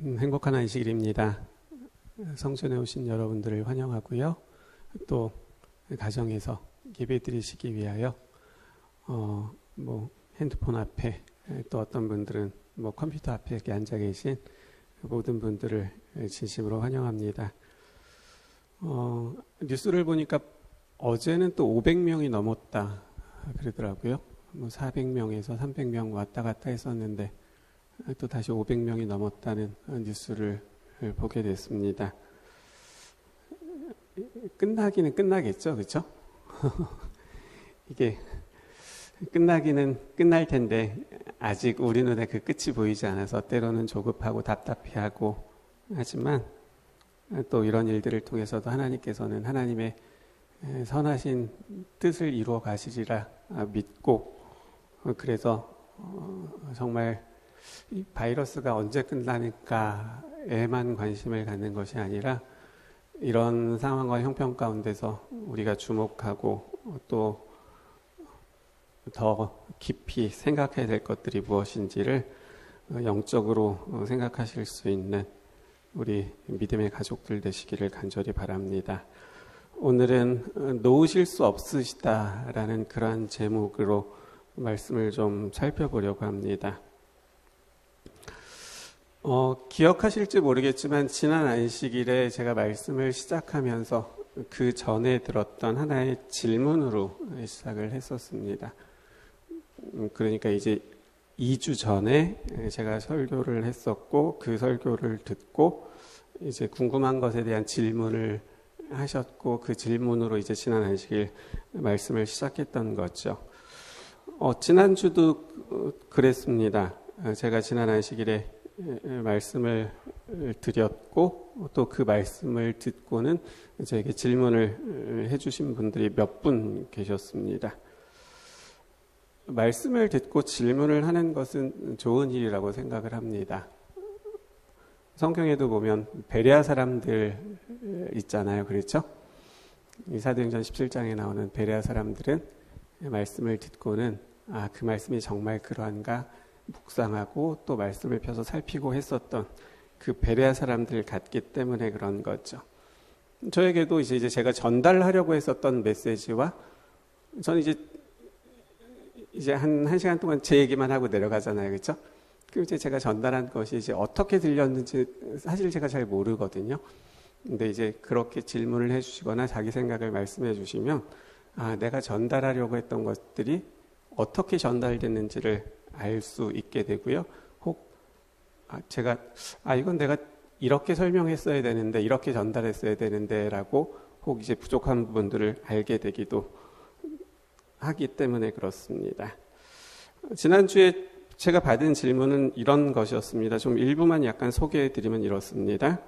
행복한 안식일입니다. 성전에 오신 여러분들을 환영하고요. 또 가정에서 예배 드리시기 위하여 핸드폰 앞에 또 어떤 분들은 컴퓨터 앞에 이렇게 앉아 계신 모든 분들을 진심으로 환영합니다. 뉴스를 보니까 어제는 또 500명이 넘었다 그러더라고요. 400명에서 300명 왔다 갔다 했었는데 또 다시 500명이 넘었다는 뉴스를 보게 됐습니다. 끝나기는 끝나겠죠, 그렇죠? 이게 끝나기는 끝날 텐데 아직 우리 눈에 그 끝이 보이지 않아서 때로는 조급하고 답답해하고 하지만 또 이런 일들을 통해서도 하나님께서는 하나님의 선하신 뜻을 이루어 가시리라 믿고, 그래서 정말 이 바이러스가 언제 끝나니까에만 관심을 갖는 것이 아니라 이런 상황과 형편 가운데서 우리가 주목하고 또 더 깊이 생각해야 될 것들이 무엇인지를 영적으로 생각하실 수 있는 우리 믿음의 가족들 되시기를 간절히 바랍니다. 오늘은 놓으실 수 없으시다라는 그러한 제목으로 말씀을 좀 살펴보려고 합니다. 기억하실지 모르겠지만 지난 안식일에 제가 말씀을 시작하면서 그 전에 들었던 하나의 질문으로 시작을 했었습니다. 그러니까 이제 2주 전에 제가 설교를 했었고 그 설교를 듣고 이제 궁금한 것에 대한 질문을 하셨고 그 질문으로 이제 지난 안식일 말씀을 시작했던 거죠. 지난주도 그랬습니다. 제가 지난 안식일에 말씀을 드렸고 또 그 말씀을 듣고는 저에게 질문을 해주신 분들이 몇 분 계셨습니다. 말씀을 듣고 질문을 하는 것은 좋은 일이라고 생각을 합니다. 성경에도 보면 베레아 사람들 있잖아요. 그렇죠? 이 사도행전 17장에 나오는 베레아 사람들은 말씀을 듣고는 그 말씀이 정말 그러한가 묵상하고 또 말씀을 펴서 살피고 했었던 그 베레아 사람들 같기 때문에 그런 거죠. 저에게도 이제 제가 전달하려고 했었던 메시지와 저는 이제 한 시간 동안 제 얘기만 하고 내려가잖아요. 그렇죠? 그리고 이제 제가 전달한 것이 이제 어떻게 들렸는지 사실 제가 잘 모르거든요. 근데 이제 그렇게 질문을 해주시거나 자기 생각을 말씀해 주시면 내가 전달하려고 했던 것들이 어떻게 전달됐는지를 알 수 있게 되고요. 혹 제가 이건 내가 이렇게 설명했어야 되는데 이렇게 전달했어야 되는데 라고 혹 이제 부족한 부분들을 알게 되기도 하기 때문에 그렇습니다. 지난주에 제가 받은 질문은 이런 것이었습니다. 좀 일부만 약간 소개해드리면 이렇습니다.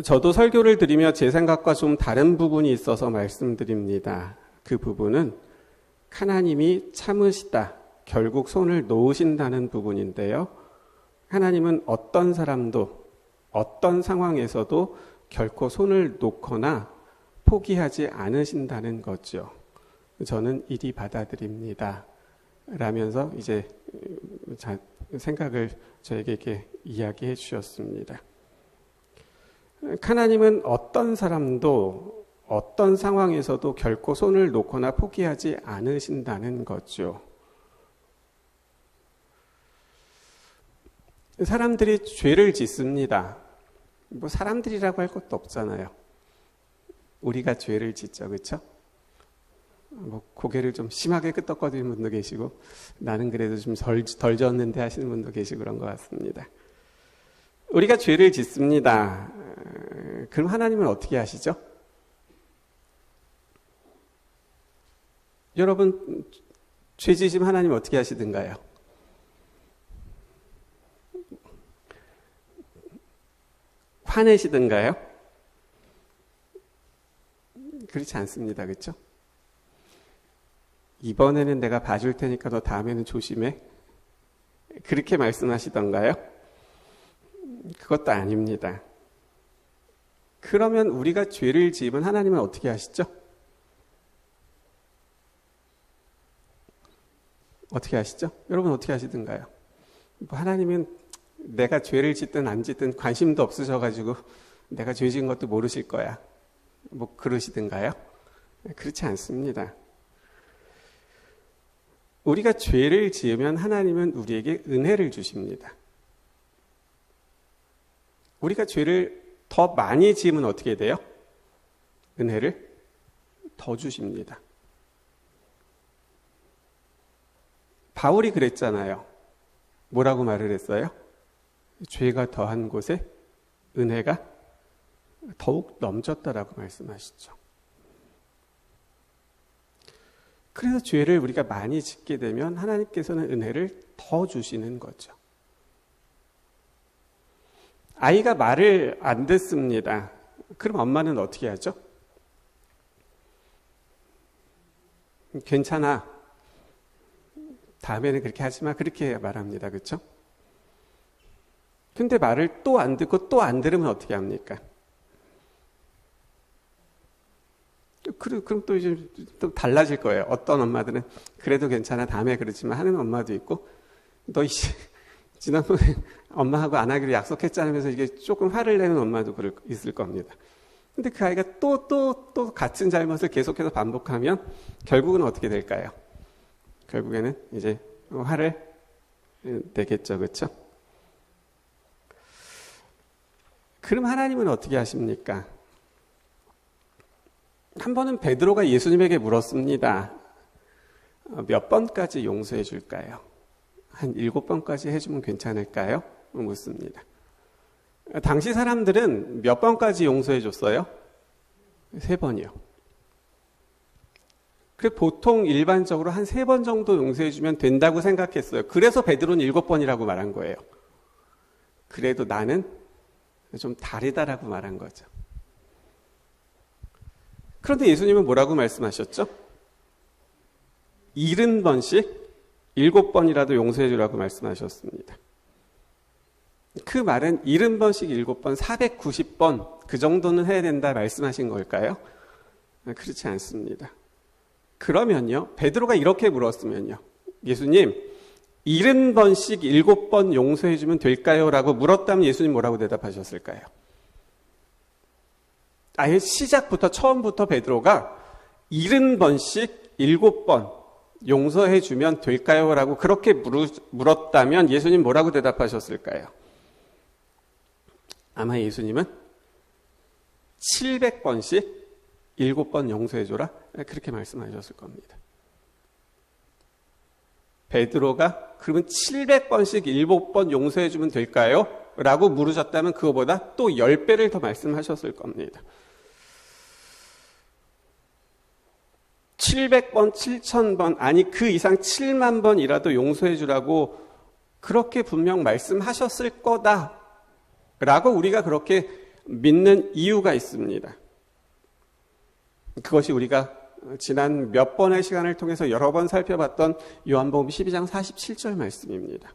저도 설교를 드리며 제 생각과 좀 다른 부분이 있어서 말씀드립니다. 그 부분은 하나님이 참으시다, 결국 손을 놓으신다는 부분인데요. 하나님은 어떤 사람도 어떤 상황에서도 결코 손을 놓거나 포기하지 않으신다는 거죠. 저는 이리 받아들입니다. 라면서 이제 생각을 저에게 이렇게 이야기해 주셨습니다. 하나님은 어떤 사람도 어떤 상황에서도 결코 손을 놓거나 포기하지 않으신다는 거죠. 사람들이 죄를 짓습니다. 사람들이라고 할 것도 없잖아요. 우리가 죄를 짓죠, 그렇죠? 고개를 좀 심하게 끄덕거리는 분도 계시고 나는 그래도 좀 덜 졌는데 하시는 분도 계시고 그런 것 같습니다. 우리가 죄를 짓습니다. 그럼 하나님은 어떻게 하시죠? 여러분, 죄 지시면 하나님 어떻게 하시던가요? 화내시던가요? 그렇지 않습니다. 그렇죠? 이번에는 내가 봐줄 테니까 너 다음에는 조심해. 그렇게 말씀하시던가요? 그것도 아닙니다. 그러면 우리가 죄를 지으면 하나님은 어떻게 하시죠? 어떻게 하시죠? 여러분 어떻게 하시던가요? 하나님은 내가 죄를 짓든 안 짓든 관심도 없으셔가지고 내가 죄 지은 것도 모르실 거야. 뭐 그러시든가요? 그렇지 않습니다. 우리가 죄를 지으면 하나님은 우리에게 은혜를 주십니다. 우리가 죄를 더 많이 지으면 어떻게 돼요? 은혜를 더 주십니다. 바울이 그랬잖아요. 뭐라고 말을 했어요? 죄가 더한 곳에 은혜가 더욱 넘쳤다라고 말씀하시죠. 그래서 죄를 우리가 많이 짓게 되면 하나님께서는 은혜를 더 주시는 거죠. 아이가 말을 안 듣습니다. 그럼 엄마는 어떻게 하죠? 괜찮아. 다음에는 그렇게 하지 마. 그렇게 말합니다. 그렇죠? 근데 말을 또 안 듣고 또 안 들으면 어떻게 합니까? 그럼 또 이제 또 달라질 거예요. 어떤 엄마들은 그래도 괜찮아. 다음에 그러지만 하는 엄마도 있고, 너 지난번에 엄마하고 안 하기로 약속했잖아면서 이게 조금 화를 내는 엄마도 있을 겁니다. 근데 그 아이가 또 같은 잘못을 계속해서 반복하면 결국은 어떻게 될까요? 결국에는 이제 화를 내겠죠. 그렇죠? 그럼 하나님은 어떻게 하십니까? 한 번은 베드로가 예수님에게 물었습니다. 몇 번까지 용서해 줄까요? 한 7번까지 해주면 괜찮을까요? 묻습니다. 당시 사람들은 몇 번까지 용서해 줬어요? 3번이요. 그래 보통 일반적으로 한 3번 정도 용서해 주면 된다고 생각했어요. 그래서 베드로는 7번이라고 말한 거예요. 그래도 나는 좀 다르다라고 말한 거죠. 그런데 예수님은 뭐라고 말씀하셨죠? 70번씩 7번이라도 용서해 주라고 말씀하셨습니다. 그 말은 70번씩 7번, 490번 그 정도는 해야 된다 말씀하신 걸까요? 그렇지 않습니다. 그러면요, 베드로가 이렇게 물었으면요, 예수님 70번씩 7번 용서해 주면 될까요? 라고 물었다면 예수님 뭐라고 대답하셨을까요? 아예 시작부터 처음부터 베드로가 70번씩 7번 용서해 주면 될까요? 라고 그렇게 물었다면 예수님 뭐라고 대답하셨을까요? 아마 예수님은 700번씩 7번 용서해 줘라 그렇게 말씀하셨을 겁니다. 베드로가 그러면 700번씩 7번 용서해 주면 될까요? 라고 물으셨다면 그거보다 또 10배를 더 말씀하셨을 겁니다. 700번, 7000번, 아니 그 이상 7만 번이라도 용서해 주라고 그렇게 분명 말씀하셨을 거다 라고 우리가 그렇게 믿는 이유가 있습니다. 그것이 우리가 지난 몇 번의 시간을 통해서 여러 번 살펴봤던 요한복음 12장 47절 말씀입니다.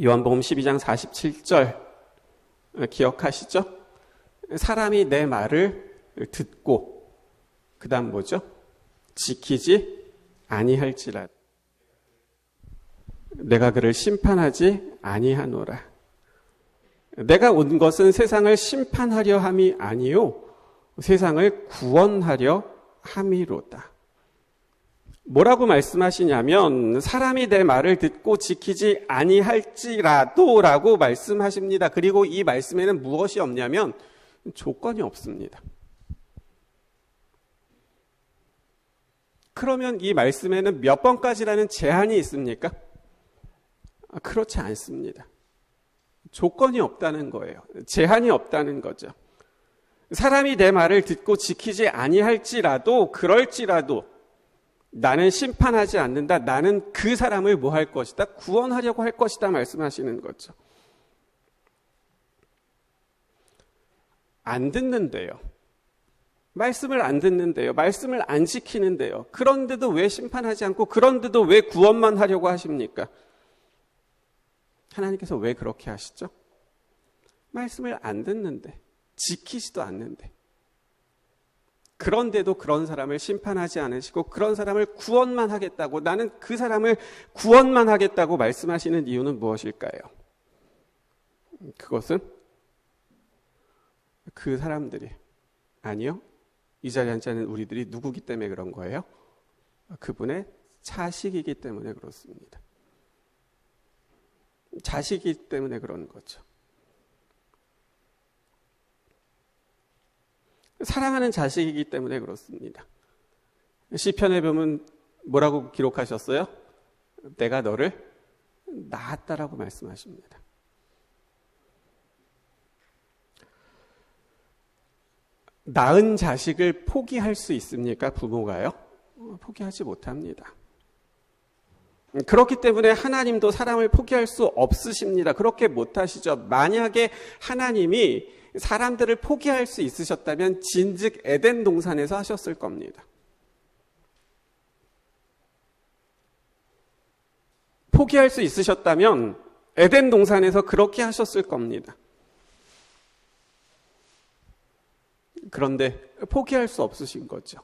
요한복음 12장 47절 기억하시죠? 사람이 내 말을 듣고 그 다음 뭐죠? 지키지 아니할지라도 내가 그를 심판하지 아니하노라. 내가 온 것은 세상을 심판하려 함이 아니요 세상을 구원하려 함이로다. 뭐라고 말씀하시냐면 사람이 내 말을 듣고 지키지 아니할지라도 라고 말씀하십니다. 그리고 이 말씀에는 무엇이 없냐면 조건이 없습니다. 그러면 이 말씀에는 몇 번까지라는 제한이 있습니까? 그렇지 않습니다. 조건이 없다는 거예요. 제한이 없다는 거죠. 사람이 내 말을 듣고 지키지 아니할지라도 그럴지라도 나는 심판하지 않는다. 나는 그 사람을 뭐 할 것이다? 구원하려고 할 것이다 말씀하시는 거죠. 안 듣는데요. 말씀을 안 듣는데요. 말씀을 안 지키는데요. 그런데도 왜 심판하지 않고 그런데도 왜 구원만 하려고 하십니까? 하나님께서 왜 그렇게 하시죠? 말씀을 안 듣는데 지키지도 않는데 그런데도 그런 사람을 심판하지 않으시고 그런 사람을 구원만 하겠다고 나는 그 사람을 구원만 하겠다고 말씀하시는 이유는 무엇일까요? 그것은 그 사람들이, 아니요, 이 자리에 앉지 않은 우리들이 누구기 때문에 그런 거예요? 그분의 자식이기 때문에 그렇습니다. 자식이기 때문에 그런 거죠. 사랑하는 자식이기 때문에 그렇습니다. 시편에 보면 뭐라고 기록하셨어요? 내가 너를 낳았다라고 말씀하십니다. 낳은 자식을 포기할 수 있습니까? 부모가요? 포기하지 못합니다. 그렇기 때문에 하나님도 사람을 포기할 수 없으십니다. 그렇게 못하시죠. 만약에 하나님이 사람들을 포기할 수 있으셨다면 진즉 에덴 동산에서 하셨을 겁니다. 포기할 수 있으셨다면 에덴 동산에서 그렇게 하셨을 겁니다. 그런데 포기할 수 없으신 거죠.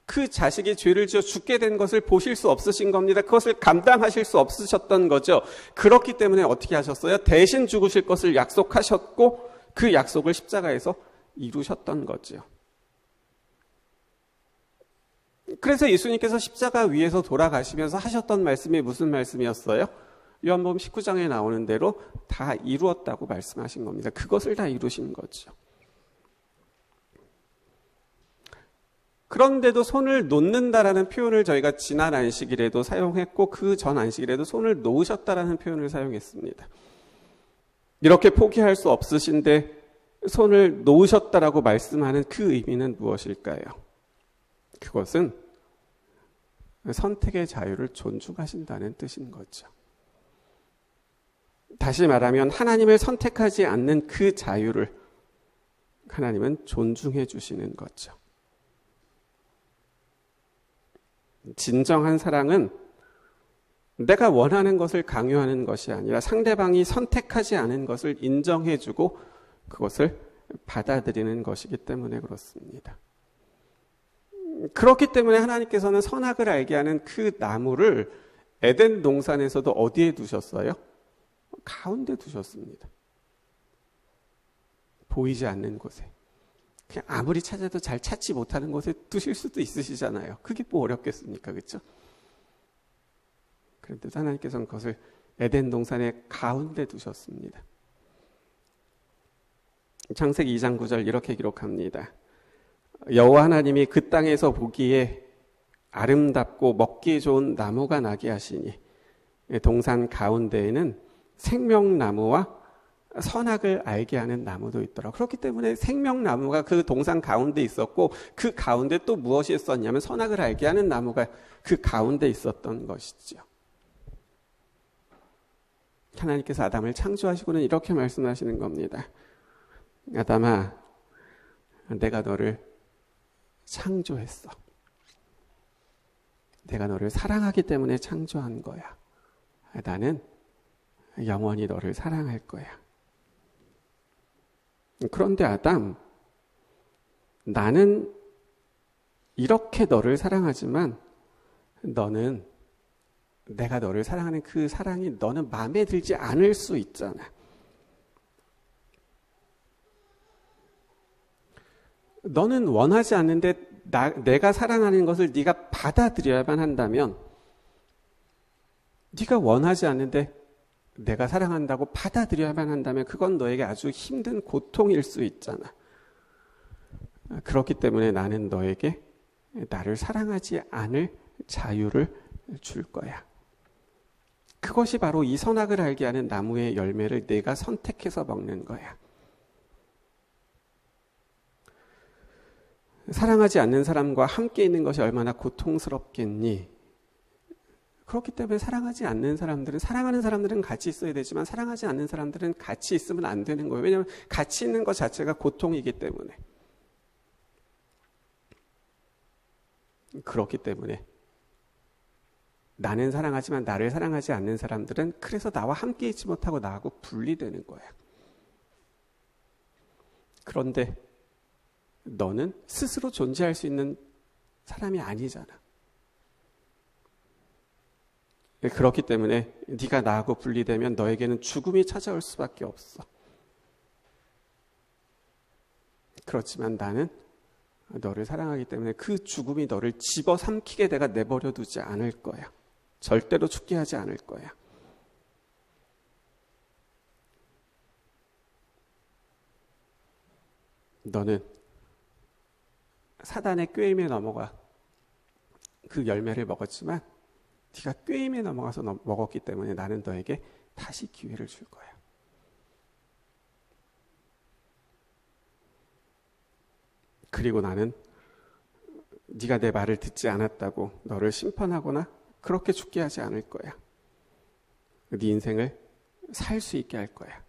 그 자식이 죄를 지어 죽게 된 것을 보실 수 없으신 겁니다. 그것을 감당하실 수 없으셨던 거죠. 그렇기 때문에 어떻게 하셨어요? 대신 죽으실 것을 약속하셨고 그 약속을 십자가에서 이루셨던 거죠. 그래서 예수님께서 십자가 위에서 돌아가시면서 하셨던 말씀이 무슨 말씀이었어요? 요한복음 19장에 나오는 대로 다 이루었다고 말씀하신 겁니다. 그것을 다 이루신 거죠. 그런데도 손을 놓는다라는 표현을 저희가 지난 안식일에도 사용했고 그 전 안식일에도 손을 놓으셨다라는 표현을 사용했습니다. 이렇게 포기할 수 없으신데 손을 놓으셨다라고 말씀하는 그 의미는 무엇일까요? 그것은 선택의 자유를 존중하신다는 뜻인 거죠. 다시 말하면 하나님을 선택하지 않는 그 자유를 하나님은 존중해 주시는 거죠. 진정한 사랑은 내가 원하는 것을 강요하는 것이 아니라 상대방이 선택하지 않은 것을 인정해주고 그것을 받아들이는 것이기 때문에 그렇습니다. 그렇기 때문에 하나님께서는 선악을 알게 하는 그 나무를 에덴 동산에서도 어디에 두셨어요? 가운데 두셨습니다. 보이지 않는 곳에. 그냥 아무리 찾아도 잘 찾지 못하는 곳에 두실 수도 있으시잖아요. 그게 뭐 어렵겠습니까? 그렇죠? 그런데 하나님께서는 그것을 에덴 동산의 가운데 두셨습니다. 창세기 2장 9절 이렇게 기록합니다. 여호와 하나님이 그 땅에서 보기에 아름답고 먹기 좋은 나무가 나게 하시니 동산 가운데에는 생명나무와 선악을 알게 하는 나무도 있더라. 그렇기 때문에 생명나무가 그 동산 가운데 있었고 그 가운데 또 무엇이 있었냐면 선악을 알게 하는 나무가 그 가운데 있었던 것이죠. 하나님께서 아담을 창조하시고는 이렇게 말씀하시는 겁니다. 아담아, 내가 너를 창조했어. 내가 너를 사랑하기 때문에 창조한 거야. 나는 영원히 너를 사랑할 거야. 그런데 아담, 나는 이렇게 너를 사랑하지만 너는 내가 너를 사랑하는 그 사랑이 너는 마음에 들지 않을 수 있잖아. 너는 원하지 않는데 내가 사랑하는 것을 네가 받아들여야만 한다면, 네가 원하지 않는데 내가 사랑한다고 받아들여야만 한다면 그건 너에게 아주 힘든 고통일 수 있잖아. 그렇기 때문에 나는 너에게 나를 사랑하지 않을 자유를 줄 거야. 그것이 바로 이 선악을 알게 하는 나무의 열매를 내가 선택해서 먹는 거야. 사랑하지 않는 사람과 함께 있는 것이 얼마나 고통스럽겠니? 그렇기 때문에 사랑하지 않는 사람들은, 사랑하는 사람들은 같이 있어야 되지만 사랑하지 않는 사람들은 같이 있으면 안 되는 거예요. 왜냐하면 같이 있는 것 자체가 고통이기 때문에. 그렇기 때문에 나는 사랑하지만 나를 사랑하지 않는 사람들은 그래서 나와 함께 있지 못하고 나하고 분리되는 거야. 그런데 너는 스스로 존재할 수 있는 사람이 아니잖아. 그렇기 때문에 네가 나하고 분리되면 너에게는 죽음이 찾아올 수밖에 없어. 그렇지만 나는 너를 사랑하기 때문에 그 죽음이 너를 집어삼키게 내가 내버려 두지 않을 거야. 절대로 죽게 하지 않을 거야. 너는 사단의 꾀임에 넘어가 그 열매를 먹었지만 네가 꾀임에 넘어가서 먹었기 때문에 나는 너에게 다시 기회를 줄 거야. 그리고 나는 네가 내 말을 듣지 않았다고 너를 심판하거나 그렇게 죽게 하지 않을 거야. 네 인생을 살 수 있게 할 거야.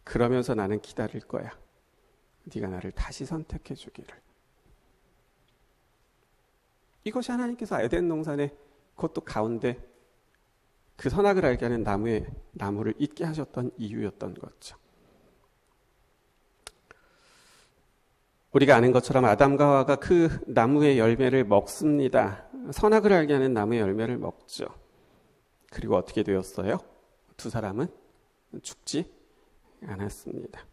그러면서 나는 기다릴 거야. 네가 나를 다시 선택해 주기를. 이것이 하나님께서 에덴 동산의 그것도 가운데 그 선악을 알게 하는 나무를 잊게 하셨던 이유였던 거죠. 우리가 아는 것처럼 아담과 하와가 그 나무의 열매를 먹습니다. 선악을 알게 하는 나무의 열매를 먹죠. 그리고 어떻게 되었어요? 두 사람은 죽지 않았습니다.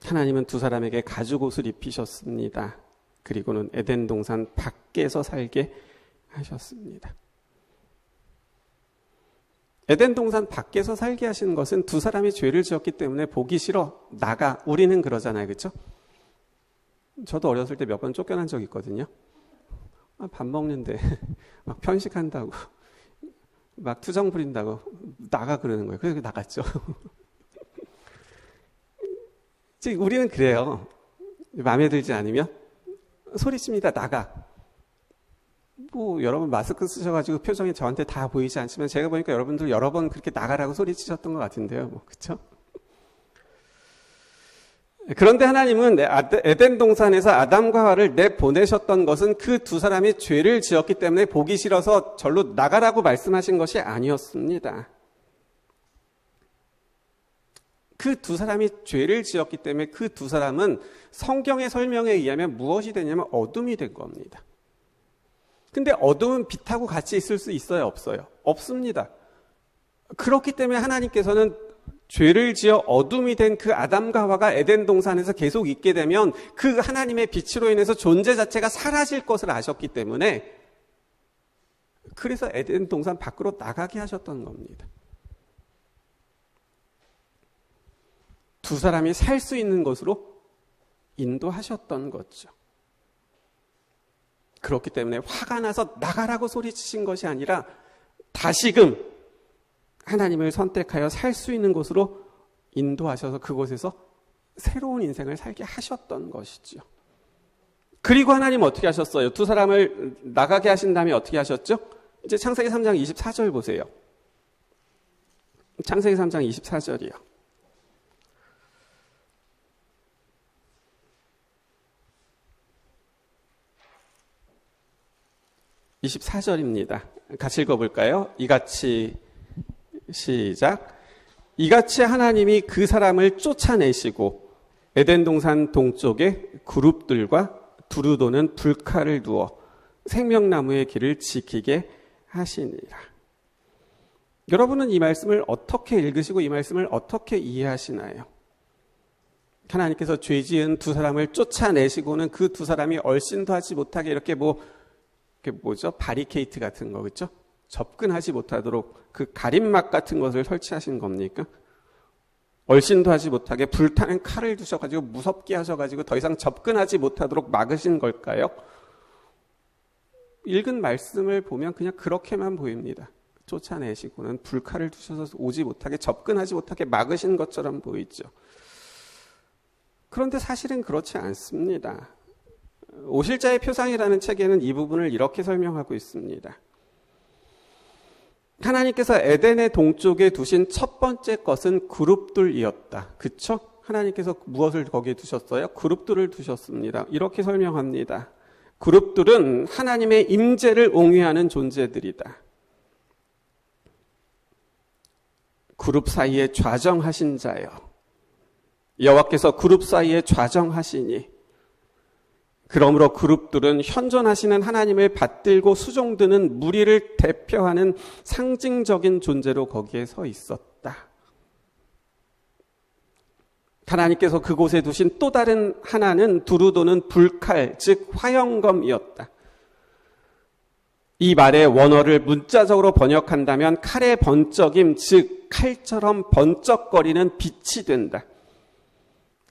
하나님은 두 사람에게 가죽옷을 입히셨습니다. 그리고는 에덴 동산 밖에서 살게 하셨습니다. 에덴 동산 밖에서 살게 하신 것은 두 사람이 죄를 지었기 때문에 보기 싫어 나가. 우리는 그러잖아요, 그렇죠? 저도 어렸을 때 몇 번 쫓겨난 적 있거든요. 밥 먹는데 막 편식한다고 막 투정 부린다고 나가 그러는 거예요. 그래서 나갔죠. 우리는 그래요. 마음에 들지 않으면 소리칩니다. 나가. 여러분 마스크 쓰셔가지고 표정이 저한테 다 보이지 않지만 제가 보니까 여러분들 여러 번 그렇게 나가라고 소리치셨던 것 같은데요. 그렇죠? 그런데 하나님은 에덴 동산에서 아담과 하와를 내보내셨던 것은 그 두 사람이 죄를 지었기 때문에 보기 싫어서 절로 나가라고 말씀하신 것이 아니었습니다. 그 두 사람이 죄를 지었기 때문에 그 두 사람은 성경의 설명에 의하면 무엇이 되냐면 어둠이 된 겁니다. 근데 어둠은 빛하고 같이 있을 수 있어요? 없어요? 없습니다. 그렇기 때문에 하나님께서는 죄를 지어 어둠이 된 그 아담과 하와가 에덴 동산에서 계속 있게 되면 그 하나님의 빛으로 인해서 존재 자체가 사라질 것을 아셨기 때문에 그래서 에덴 동산 밖으로 나가게 하셨던 겁니다. 두 사람이 살 수 있는 것으로 인도하셨던 거죠. 그렇기 때문에 화가 나서 나가라고 소리치신 것이 아니라 다시금 하나님을 선택하여 살 수 있는 곳으로 인도하셔서 그곳에서 새로운 인생을 살게 하셨던 것이죠. 그리고 하나님 어떻게 하셨어요? 두 사람을 나가게 하신 다음에 어떻게 하셨죠? 이제 창세기 3장 24절 보세요. 창세기 3장 24절이요. (24절입니다) 같이 읽어볼까요? 이같이 시작. 이같이 하나님이 그 사람을 쫓아내시고 에덴 동산 동쪽에 그룹들과 두루 도는 불칼을 두어 생명나무의 길을 지키게 하시니라. 여러분은 이 말씀을 어떻게 읽으시고 이 말씀을 어떻게 이해하시나요? 하나님께서 죄 지은 두 사람을 쫓아내시고는 그 두 사람이 얼씬도 하지 못하게 이렇게 바리케이트 같은 거, 그렇죠? 접근하지 못하도록 그 가림막 같은 것을 설치하신 겁니까? 얼씬도 하지 못하게 불타는 칼을 두셔가지고 무섭게 하셔가지고 더 이상 접근하지 못하도록 막으신 걸까요? 읽은 말씀을 보면 그냥 그렇게만 보입니다. 쫓아내시고는 불칼을 두셔서 오지 못하게 접근하지 못하게 막으신 것처럼 보이죠. 그런데 사실은 그렇지 않습니다. 오실자의 표상이라는 책에는 이 부분을 이렇게 설명하고 있습니다. 하나님께서 에덴의 동쪽에 두신 첫 번째 것은 그룹들이었다. 그쵸? 하나님께서 무엇을 거기에 두셨어요? 그룹들을 두셨습니다. 이렇게 설명합니다. 그룹들은 하나님의 임재를 옹유하는 존재들이다. 그룹 사이에 좌정하신 자여, 여호와께서 그룹 사이에 좌정하시니 그러므로 그룹들은 현존하시는 하나님을 받들고 수종드는 무리를 대표하는 상징적인 존재로 거기에 서 있었다. 하나님께서 그곳에 두신 또 다른 하나는 두루 도는 불칼, 즉 화영검이었다. 이 말의 원어를 문자적으로 번역한다면 칼의 번쩍임, 즉 칼처럼 번쩍거리는 빛이 된다.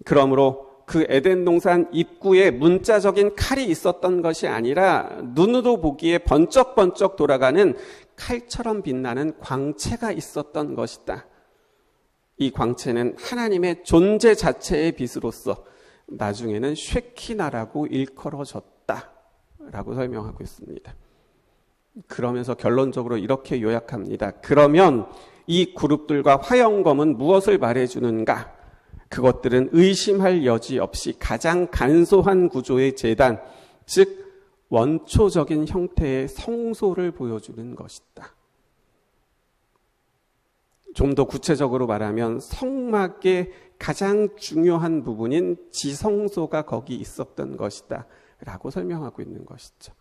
그러므로 그 에덴 동산 입구에 문자적인 칼이 있었던 것이 아니라 눈으로 보기에 번쩍번쩍 돌아가는 칼처럼 빛나는 광채가 있었던 것이다. 이 광채는 하나님의 존재 자체의 빛으로서 나중에는 쉐키나라고 일컬어졌다 라고 설명하고 있습니다. 그러면서 결론적으로 이렇게 요약합니다. 그러면 이 그룹들과 화영검은 무엇을 말해주는가? 그것들은 의심할 여지 없이 가장 간소한 구조의 제단, 즉 원초적인 형태의 성소를 보여주는 것이다. 좀 더 구체적으로 말하면 성막의 가장 중요한 부분인 지성소가 거기 있었던 것이다 라고 설명하고 있는 것이죠.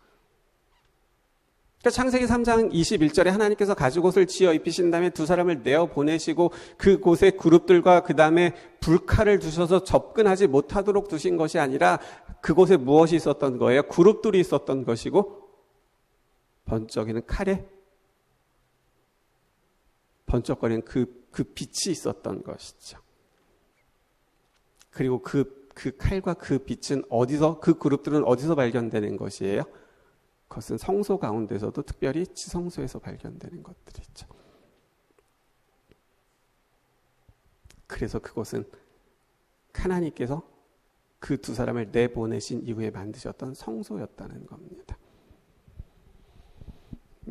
그러니까 창세기 3장 21절에 하나님께서 가죽옷을 지어 입히신 다음에 두 사람을 내어보내시고 그곳에 그룹들과 그 다음에 불칼을 두셔서 접근하지 못하도록 두신 것이 아니라 그곳에 무엇이 있었던 거예요? 그룹들이 있었던 것이고 번쩍이는 칼에 번쩍거리는 그 빛이 있었던 것이죠. 그리고 그 칼과 그 빛은 그 그룹들은 어디서 발견되는 것이에요? 그것은 성소 가운데서도 특별히 지성소에서 발견되는 것들이죠. 그래서 그것은 하나님께서 그 두 사람을 내보내신 이후에 만드셨던 성소였다는 겁니다.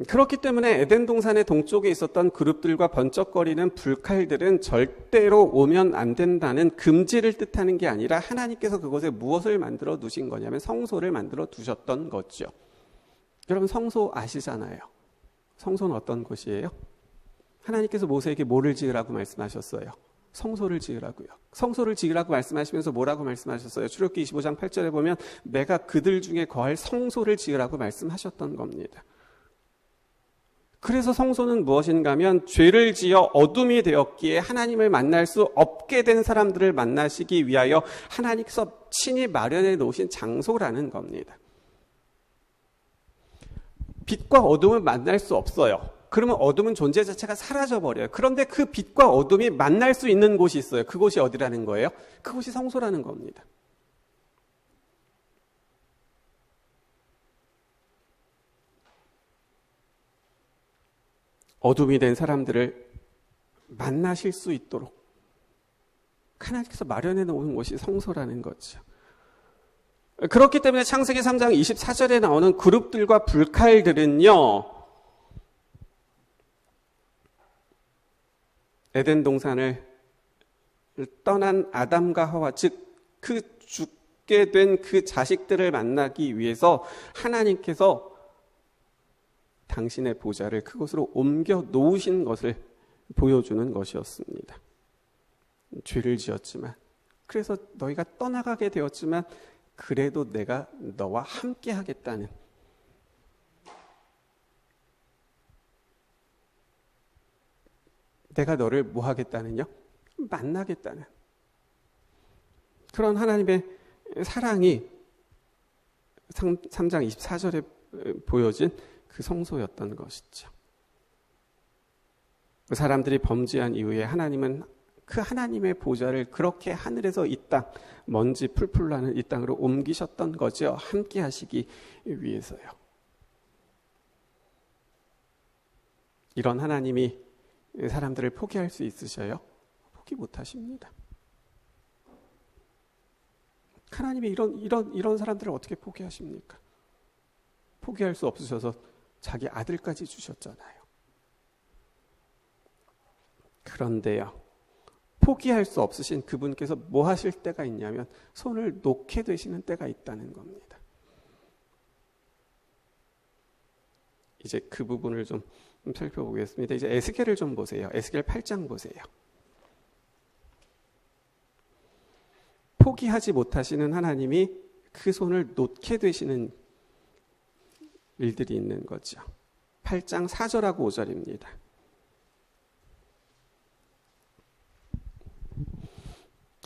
그렇기 때문에 에덴 동산의 동쪽에 있었던 그룹들과 번쩍거리는 불칼들은 절대로 오면 안 된다는 금지를 뜻하는 게 아니라 하나님께서 그곳에 무엇을 만들어 두신 거냐면 성소를 만들어 두셨던 거죠. 여러분 성소 아시잖아요. 성소는 어떤 곳이에요? 하나님께서 모세에게 뭐를 지으라고 말씀하셨어요? 성소를 지으라고요. 성소를 지으라고 말씀하시면서 뭐라고 말씀하셨어요? 출애굽기 25장 8절에 보면 내가 그들 중에 거할 성소를 지으라고 말씀하셨던 겁니다. 그래서 성소는 무엇인가 하면 죄를 지어 어둠이 되었기에 하나님을 만날 수 없게 된 사람들을 만나시기 위하여 하나님께서 친히 마련해 놓으신 장소라는 겁니다. 빛과 어둠을 만날 수 없어요. 그러면 어둠은 존재 자체가 사라져버려요. 그런데 그 빛과 어둠이 만날 수 있는 곳이 있어요. 그곳이 어디라는 거예요? 그곳이 성소라는 겁니다. 어둠이 된 사람들을 만나실 수 있도록 하나님께서 마련해 놓은 곳이 성소라는 거죠. 그렇기 때문에 창세기 3장 24절에 나오는 그룹들과 불칼들은요, 에덴 동산을 떠난 아담과 하와, 즉 그 죽게 된 그 자식들을 만나기 위해서 하나님께서 당신의 보좌를 그곳으로 옮겨 놓으신 것을 보여주는 것이었습니다. 죄를 지었지만, 그래서 너희가 떠나가게 되었지만 그래도 내가 너와 함께 하겠다는, 내가 너를 뭐 하겠다는요? 만나겠다는 그런 하나님의 사랑이 3장 24절에 보여진 그 성소였던 것이죠. 그 사람들이 범죄한 이후에 하나님은 그 하나님의 보좌를 그렇게 하늘에서 이 땅, 먼지 풀풀 나는 이 땅으로 옮기셨던 거죠. 함께 하시기 위해서요. 이런 하나님이 사람들을 포기할 수 있으셔요? 포기 못 하십니다. 하나님이 이런 사람들을 어떻게 포기하십니까? 포기할 수 없으셔서 자기 아들까지 주셨잖아요. 그런데요, 포기할 수 없으신 그분께서 뭐 하실 때가 있냐면 손을 놓게 되시는 때가 있다는 겁니다. 이제 그 부분을 좀 살펴보겠습니다. 이제 에스겔을 좀 보세요. 에스겔 8장 보세요. 포기하지 못하시는 하나님이 그 손을 놓게 되시는 일들이 있는 거죠. 8장 4절하고 5절입니다.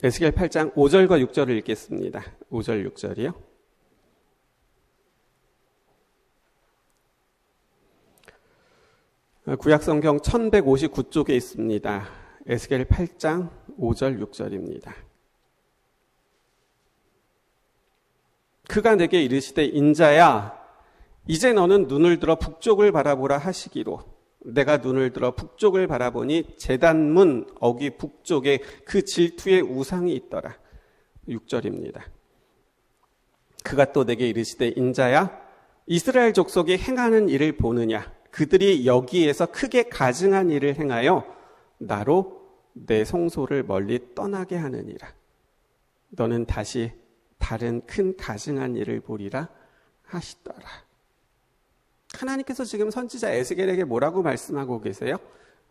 에스겔 8장 5절과 6절을 읽겠습니다. 5절, 6절이요. 구약성경 1159쪽에 있습니다. 에스겔 8장 5절, 6절입니다. 그가 내게 이르시되 인자야 이제 너는 눈을 들어 북쪽을 바라보라 하시기로 내가 눈을 들어 북쪽을 바라보니 제단문 어귀 북쪽에 그 질투의 우상이 있더라. 6절입니다. 그가 또 내게 이르시되 인자야 이스라엘 족속이 행하는 일을 보느냐 그들이 여기에서 크게 가증한 일을 행하여 나로 내 성소를 멀리 떠나게 하느니라. 너는 다시 다른 큰 가증한 일을 보리라 하시더라. 하나님께서 지금 선지자 에스겔에게 뭐라고 말씀하고 계세요?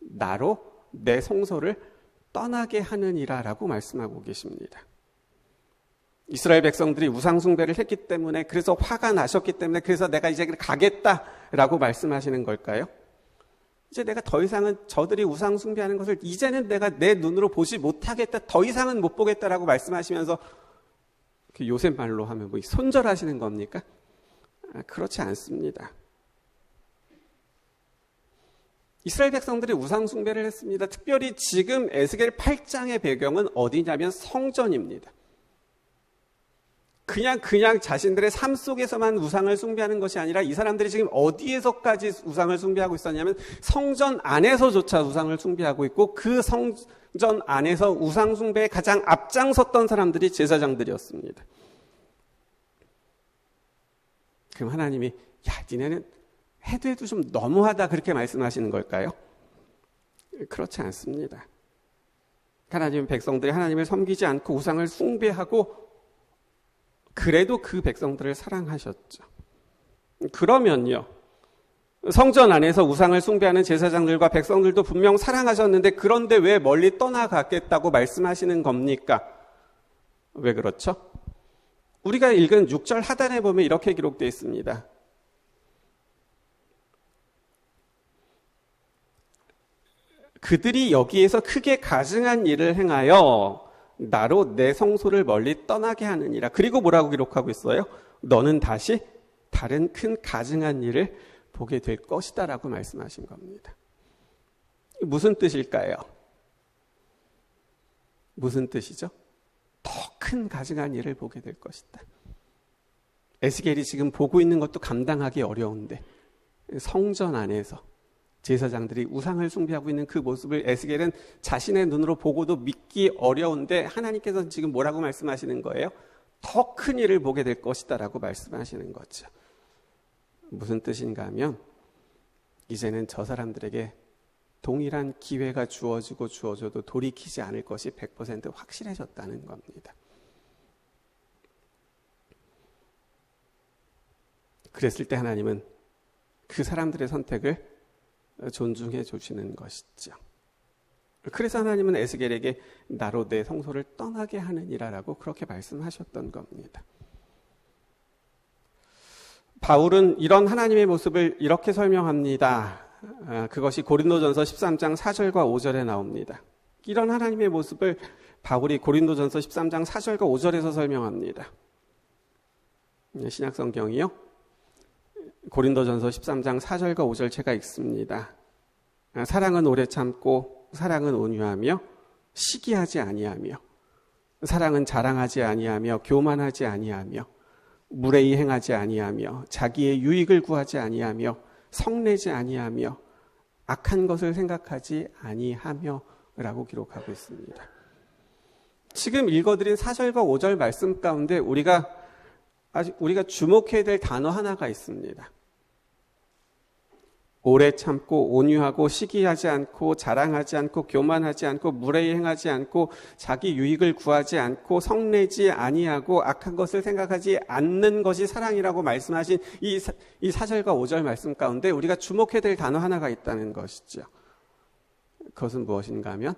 나로 내 성소를 떠나게 하느니라 라고 말씀하고 계십니다. 이스라엘 백성들이 우상 숭배를 했기 때문에 그래서 화가 나셨기 때문에 그래서 내가 이제 가겠다라고 말씀하시는 걸까요? 이제 내가 더 이상은 저들이 우상 숭배하는 것을 이제는 내가 내 눈으로 보지 못하겠다, 더 이상은 못 보겠다라고 말씀하시면서 요새 말로 하면 뭐 손절하시는 겁니까? 그렇지 않습니다. 이스라엘 백성들이 우상 숭배를 했습니다. 특별히 지금 에스겔 8장의 배경은 어디냐면 성전입니다. 그냥 자신들의 삶 속에서만 우상을 숭배하는 것이 아니라 이 사람들이 지금 어디에서까지 우상을 숭배하고 있었냐면 성전 안에서조차 우상을 숭배하고 있고 그 성전 안에서 우상 숭배에 가장 앞장섰던 사람들이 제사장들이었습니다. 그럼 하나님이 야 니네는 해도 해도 좀 너무하다 그렇게 말씀하시는 걸까요? 그렇지 않습니다. 하나님은 백성들이 하나님을 섬기지 않고 우상을 숭배하고 그래도 그 백성들을 사랑하셨죠. 그러면요. 성전 안에서 우상을 숭배하는 제사장들과 백성들도 분명 사랑하셨는데 그런데 왜 멀리 떠나가겠다고 말씀하시는 겁니까? 왜 그렇죠? 우리가 읽은 6절 하단에 보면 이렇게 기록되어 있습니다. 그들이 여기에서 크게 가증한 일을 행하여 나로 내 성소를 멀리 떠나게 하느니라. 그리고 뭐라고 기록하고 있어요? 너는 다시 다른 큰 가증한 일을 보게 될 것이다 라고 말씀하신 겁니다. 무슨 뜻일까요? 무슨 뜻이죠? 더 큰 가증한 일을 보게 될 것이다. 에스겔이 지금 보고 있는 것도 감당하기 어려운데 성전 안에서 제사장들이 우상을 숭배하고 있는 그 모습을 에스겔은 자신의 눈으로 보고도 믿기 어려운데 하나님께서는 지금 뭐라고 말씀하시는 거예요? 더 큰 일을 보게 될 것이다 라고 말씀하시는 거죠. 무슨 뜻인가 하면 이제는 저 사람들에게 동일한 기회가 주어져도 돌이키지 않을 것이 100% 확실해졌다는 겁니다. 그랬을 때 하나님은 그 사람들의 선택을 존중해 주시는 것이죠. 그래서 하나님은 에스겔에게 나로 내 성소를 떠나게 하느니라라고 그렇게 말씀하셨던 겁니다. 바울은 이런 하나님의 모습을 이렇게 설명합니다. 그것이 고린도전서 13장 4절과 5절에 나옵니다. 이런 하나님의 모습을 바울이 고린도전서 13장 4절과 5절에서 설명합니다. 신약성경이요. 고린도전서 13장 4절과 5절 제가 읽습니다. 사랑은 오래 참고 사랑은 온유하며 시기하지 아니하며 사랑은 자랑하지 아니하며 교만하지 아니하며 무례히 행하지 아니하며 자기의 유익을 구하지 아니하며 성내지 아니하며 악한 것을 생각하지 아니하며 라고 기록하고 있습니다. 지금 읽어드린 4절과 5절 말씀 가운데 우리가 주목해야 될 단어 하나가 있습니다. 오래 참고 온유하고 시기하지 않고 자랑하지 않고 교만하지 않고 무례히 행하지 않고 자기 유익을 구하지 않고 성내지 아니하고 악한 것을 생각하지 않는 것이 사랑이라고 말씀하신 이 4절과 5절 말씀 가운데 우리가 주목해야 될 단어 하나가 있다는 것이죠. 그것은 무엇인가 하면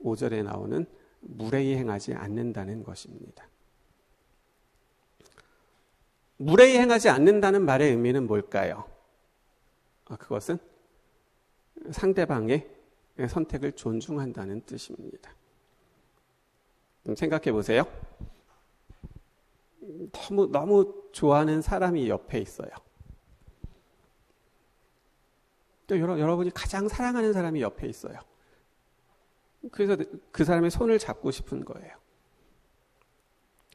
5절에 나오는 무례히 행하지 않는다는 것입니다. 무례히 행하지 않는다는 말의 의미는 뭘까요? 그것은 상대방의 선택을 존중한다는 뜻입니다. 생각해 보세요. 너무 좋아하는 사람이 옆에 있어요. 또 여러분이 가장 사랑하는 사람이 옆에 있어요. 그래서 그 사람의 손을 잡고 싶은 거예요.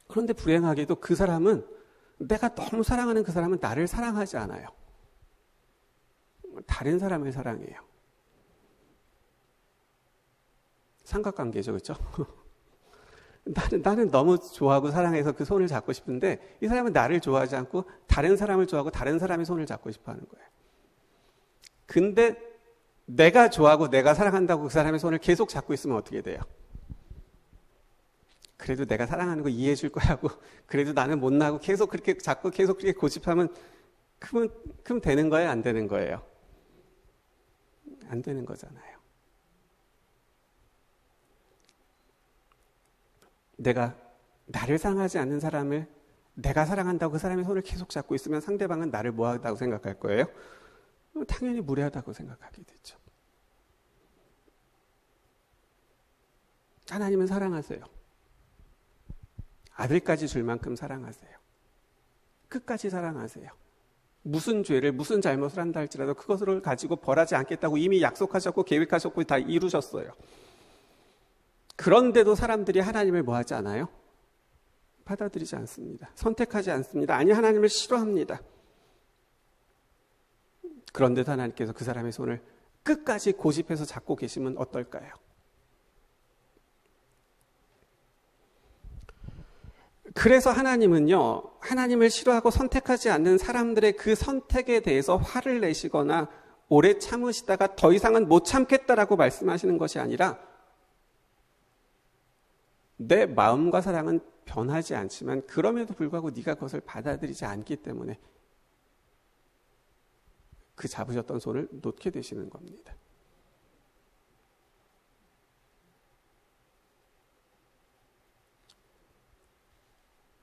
그런데 불행하게도 그 사람은, 내가 너무 사랑하는 그 사람은 나를 사랑하지 않아요. 다른 사람을 사랑해요. 삼각관계죠, 그렇죠? 나는 너무 좋아하고 사랑해서 그 손을 잡고 싶은데 이 사람은 나를 좋아하지 않고 다른 사람을 좋아하고 다른 사람의 손을 잡고 싶어 하는 거예요. 근데 내가 좋아하고 내가 사랑한다고 그 사람의 손을 계속 잡고 있으면 어떻게 돼요? 그래도 내가 사랑하는 거 이해해 줄 거야 하고, 그래도 나는 못나고 계속 그렇게 잡고 계속 그렇게 고집하면 그럼 되는 거예요? 안 되는 거예요? 안 되는 거잖아요. 내가 나를 사랑하지 않는 사람을 내가 사랑한다고 그 사람의 손을 계속 잡고 있으면 상대방은 나를 뭐하다고 생각할 거예요? 당연히 무례하다고 생각하게 되죠. 하나님은 사랑하세요. 아들까지 줄 만큼 사랑하세요. 끝까지 사랑하세요. 무슨 죄를, 무슨 잘못을 한다 할지라도 그것을 가지고 벌하지 않겠다고 이미 약속하셨고 계획하셨고 다 이루셨어요. 그런데도 사람들이 하나님을 뭐 하지 않아요? 받아들이지 않습니다. 선택하지 않습니다. 아니, 하나님을 싫어합니다. 그런데도 하나님께서 그 사람의 손을 끝까지 고집해서 잡고 계시면 어떨까요? 그래서 하나님은요, 하나님을 싫어하고 선택하지 않는 사람들의 그 선택에 대해서 화를 내시거나 오래 참으시다가 더 이상은 못 참겠다라고 말씀하시는 것이 아니라, 내 마음과 사랑은 변하지 않지만 그럼에도 불구하고 네가 그것을 받아들이지 않기 때문에 그 잡으셨던 손을 놓게 되시는 겁니다.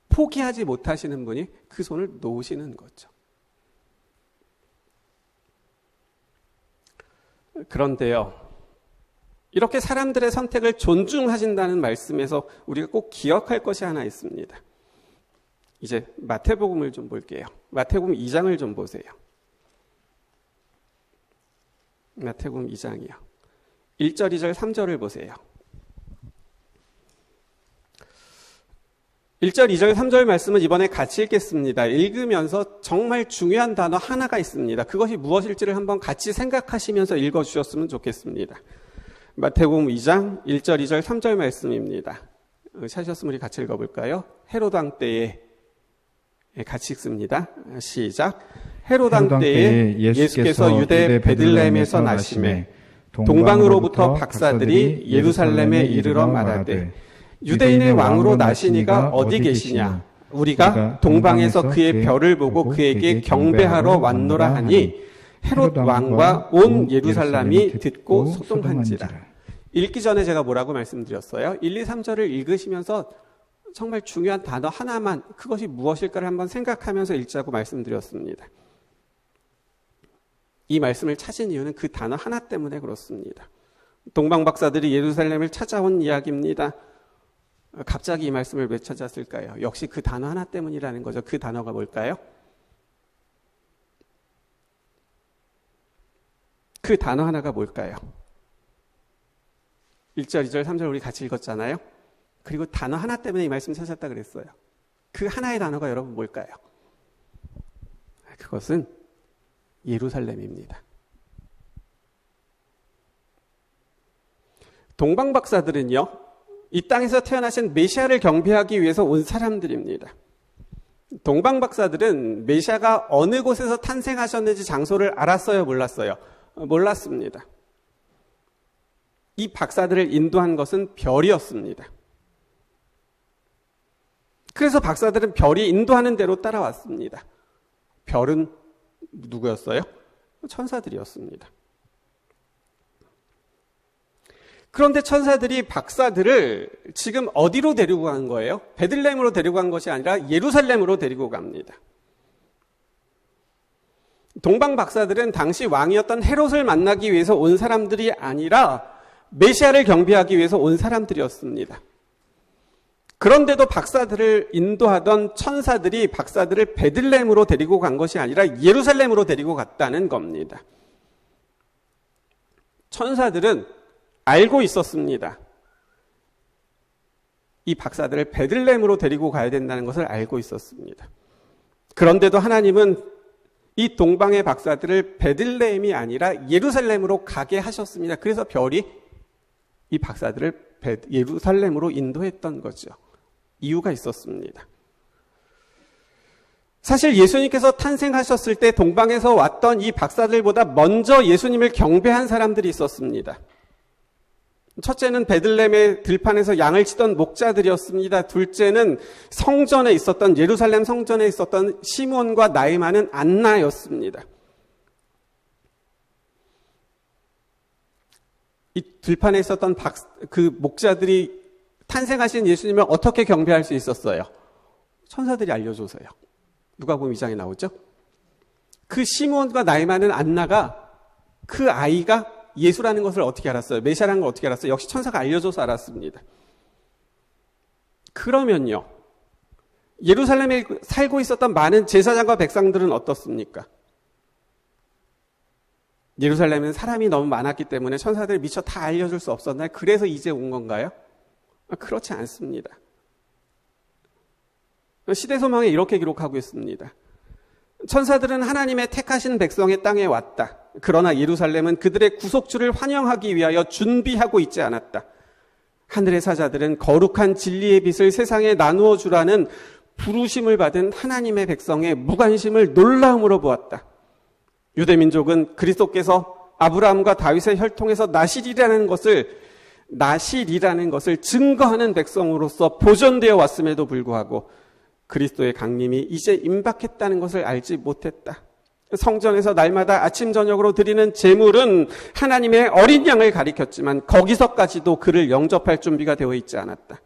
포기하지 못하시는 분이 그 손을 놓으시는 거죠. 그런데요, 이렇게 사람들의 선택을 존중하신다는 말씀에서 우리가 꼭 기억할 것이 하나 있습니다. 이제 마태복음을 좀 볼게요. 마태복음 2장을 좀 보세요. 마태복음 2장이요. 1절, 2절, 3절을 보세요. 1절, 2절, 3절 말씀은 이번에 같이 읽겠습니다. 읽으면서 정말 중요한 단어 하나가 있습니다. 그것이 무엇일지를 한번 같이 생각하시면서 읽어주셨으면 좋겠습니다. 마태복음 2장 1절, 2절, 3절 말씀입니다. 찾으셨으면 우리 같이 읽어볼까요? 헤롯 왕 때에 같이 읽습니다. 시작. 헤롯 왕 때에 예수께서 유대 베들레헴에서 나시매 동방으로부터 박사들이 예루살렘에 이르러 말하되 유대인의 왕으로 나시니가 어디 계시냐? 우리가 동방에서 그의 별을 보고 그에게 경배하러 왔노라 하니 헤롯 왕과 온 예루살렘이 듣고 소동한지라. 읽기 전에 제가 뭐라고 말씀드렸어요? 1, 2, 3절을 읽으시면서 정말 중요한 단어 하나만, 그것이 무엇일까를 한번 생각하면서 읽자고 말씀드렸습니다. 이 말씀을 찾은 이유는 그 단어 하나 때문에 그렇습니다. 동방 박사들이 예루살렘을 찾아온 이야기입니다. 갑자기 이 말씀을 왜 찾았을까요? 역시 그 단어 하나 때문이라는 거죠. 그 단어가 뭘까요? 그 단어 하나가 뭘까요? 1절, 2절, 3절 우리 같이 읽었잖아요. 그리고 단어 하나 때문에 이 말씀 찾았다 그랬어요. 그 하나의 단어가 여러분 뭘까요? 그것은 예루살렘입니다. 동방 박사들은요, 이 땅에서 태어나신 메시아를 경배하기 위해서 온 사람들입니다. 동방 박사들은 메시아가 어느 곳에서 탄생하셨는지 장소를 알았어요, 몰랐어요? 몰랐습니다. 이 박사들을 인도한 것은 별이었습니다. 그래서 박사들은 별이 인도하는 대로 따라왔습니다. 별은 누구였어요? 천사들이었습니다. 그런데 천사들이 박사들을 지금 어디로 데리고 간 거예요? 베들레헴으로 데리고 간 것이 아니라 예루살렘으로 데리고 갑니다. 동방 박사들은 당시 왕이었던 헤롯을 만나기 위해서 온 사람들이 아니라 메시아를 경배하기 위해서 온 사람들이었습니다. 그런데도 박사들을 인도하던 천사들이 박사들을 베들레헴으로 데리고 간 것이 아니라 예루살렘으로 데리고 갔다는 겁니다. 천사들은 알고 있었습니다. 이 박사들을 베들레헴으로 데리고 가야 된다는 것을 알고 있었습니다. 그런데도 하나님은 이 동방의 박사들을 베들레헴이 아니라 예루살렘으로 가게 하셨습니다. 그래서 별이 이 박사들을 예루살렘으로 인도했던 거죠. 이유가 있었습니다. 사실 예수님께서 탄생하셨을 때 동방에서 왔던 이 박사들보다 먼저 예수님을 경배한 사람들이 있었습니다. 첫째는 베들레헴의 들판에서 양을 치던 목자들이었습니다. 둘째는 성전에 있었던, 예루살렘 성전에 있었던 시몬과 나이 많은 안나였습니다. 이 들판에 있었던 그 목자들이 탄생하신 예수님을 어떻게 경배할 수 있었어요? 천사들이 알려줘서요. 누가복음 2장에 나오죠? 그 시몬과 나이 많은 안나가 그 아이가 예수라는 것을 어떻게 알았어요? 메시아라는 걸 어떻게 알았어요? 역시 천사가 알려줘서 알았습니다. 그러면요, 예루살렘에 살고 있었던 많은 제사장과 백성들은 어떻습니까? 예루살렘은 사람이 너무 많았기 때문에 천사들이 미처 다 알려줄 수 없었나요? 그래서 이제 온 건가요? 그렇지 않습니다. 시대소망에 이렇게 기록하고 있습니다. 천사들은 하나님의 택하신 백성의 땅에 왔다. 그러나 예루살렘은 그들의 구속주를 환영하기 위하여 준비하고 있지 않았다. 하늘의 사자들은 거룩한 진리의 빛을 세상에 나누어 주라는 부르심을 받은 하나님의 백성의 무관심을 놀라움으로 보았다. 유대민족은 그리스도께서 아브라함과 다윗의 혈통에서 나실이라는 것을 증거하는 백성으로서 보존되어 왔음에도 불구하고 그리스도의 강림이 이제 임박했다는 것을 알지 못했다. 성전에서 날마다 아침 저녁으로 드리는 제물은 하나님의 어린 양을 가리켰지만 거기서까지도 그를 영접할 준비가 되어 있지 않았다.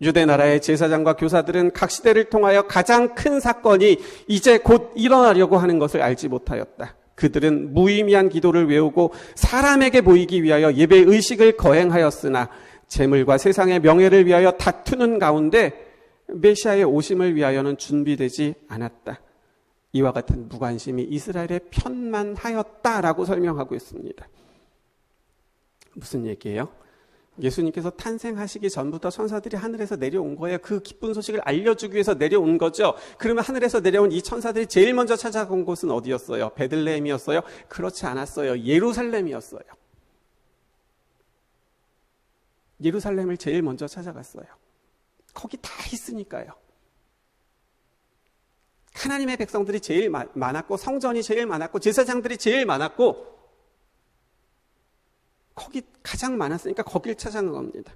유대 나라의 제사장과 교사들은 각 시대를 통하여 가장 큰 사건이 이제 곧 일어나려고 하는 것을 알지 못하였다. 그들은 무의미한 기도를 외우고 사람에게 보이기 위하여 예배 의식을 거행하였으나 제물과 세상의 명예를 위하여 다투는 가운데 메시아의 오심을 위하여는 준비되지 않았다. 이와 같은 무관심이 이스라엘에 편만하였다라고 설명하고 있습니다. 무슨 얘기예요? 예수님께서 탄생하시기 전부터 천사들이 하늘에서 내려온 거예요. 그 기쁜 소식을 알려주기 위해서 내려온 거죠. 그러면 하늘에서 내려온 이 천사들이 제일 먼저 찾아간 곳은 어디였어요? 베들레헴이었어요? 그렇지 않았어요. 예루살렘이었어요. 예루살렘을 제일 먼저 찾아갔어요. 거기 다 있으니까요. 하나님의 백성들이 제일 많았고 성전이 제일 많았고 제사장들이 제일 많았고 거기 가장 많았으니까 거길 찾아간 겁니다.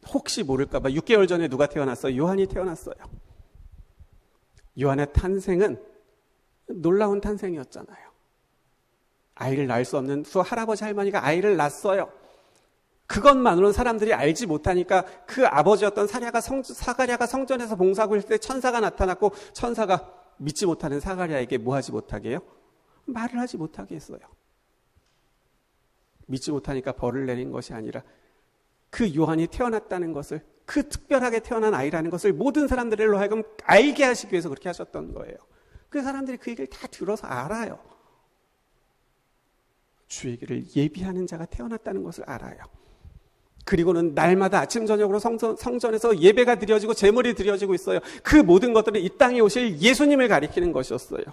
혹시 모를까 봐 6개월 전에 누가 태어났어요? 요한이 태어났어요. 요한의 탄생은 놀라운 탄생이었잖아요. 아이를 낳을 수 없는 두 할아버지 할머니가 아이를 낳았어요. 그것만으로는 사람들이 알지 못하니까 그 아버지였던 사가랴가 성전에서 봉사하고 있을 때 천사가 나타났고 천사가 믿지 못하는 사가랴에게 뭐 하지 못하게 해요? 말을 하지 못하게 했어요. 믿지 못하니까 벌을 내린 것이 아니라 그 요한이 태어났다는 것을, 그 특별하게 태어난 아이라는 것을 모든 사람들로 하여금 알게 하시기 위해서 그렇게 하셨던 거예요. 그 사람들이 그 얘기를 다 들어서 알아요. 주의 길을 예비하는 자가 태어났다는 것을 알아요. 그리고는 날마다 아침 저녁으로 성전에서 예배가 드려지고 제물이 드려지고 있어요. 그 모든 것들은 이 땅에 오실 예수님을 가리키는 것이었어요.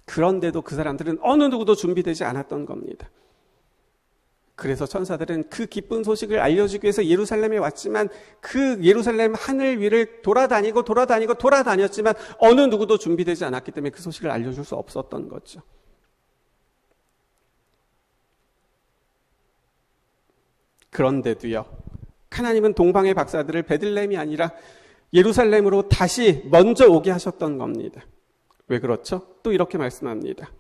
그런데도 그 사람들은 어느 누구도 준비되지 않았던 겁니다. 그래서 천사들은 그 기쁜 소식을 알려주기 위해서 예루살렘에 왔지만 그 예루살렘 하늘 위를 돌아다녔지만 어느 누구도 준비되지 않았기 때문에 그 소식을 알려줄 수 없었던 거죠. 그런데도요, 하나님은 동방의 박사들을 베들레헴이 아니라 예루살렘으로 다시 먼저 오게 하셨던 겁니다. 왜 그렇죠? 또 이렇게 말씀합니다.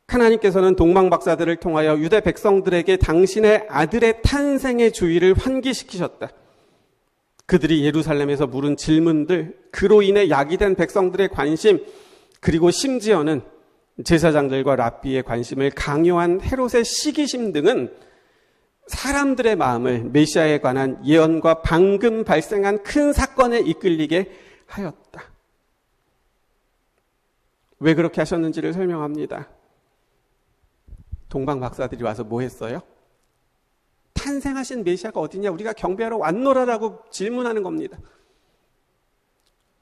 하나님께서는 동방 박사들을 통하여 유대 백성들에게 당신의 아들의 탄생의 주의를 환기시키셨다. 그들이 예루살렘에서 물은 질문들, 그로 인해 야기된 백성들의 관심, 그리고 심지어는 제사장들과 랍비의 관심을 강요한 헤롯의 시기심 등은 사람들의 마음을 메시아에 관한 예언과 방금 발생한 큰 사건에 이끌리게 하였다. 왜 그렇게 하셨는지를 설명합니다. 동방 박사들이 와서 뭐 했어요? 탄생하신 메시아가 어디냐? 우리가 경배하러 왔노라라고 질문하는 겁니다.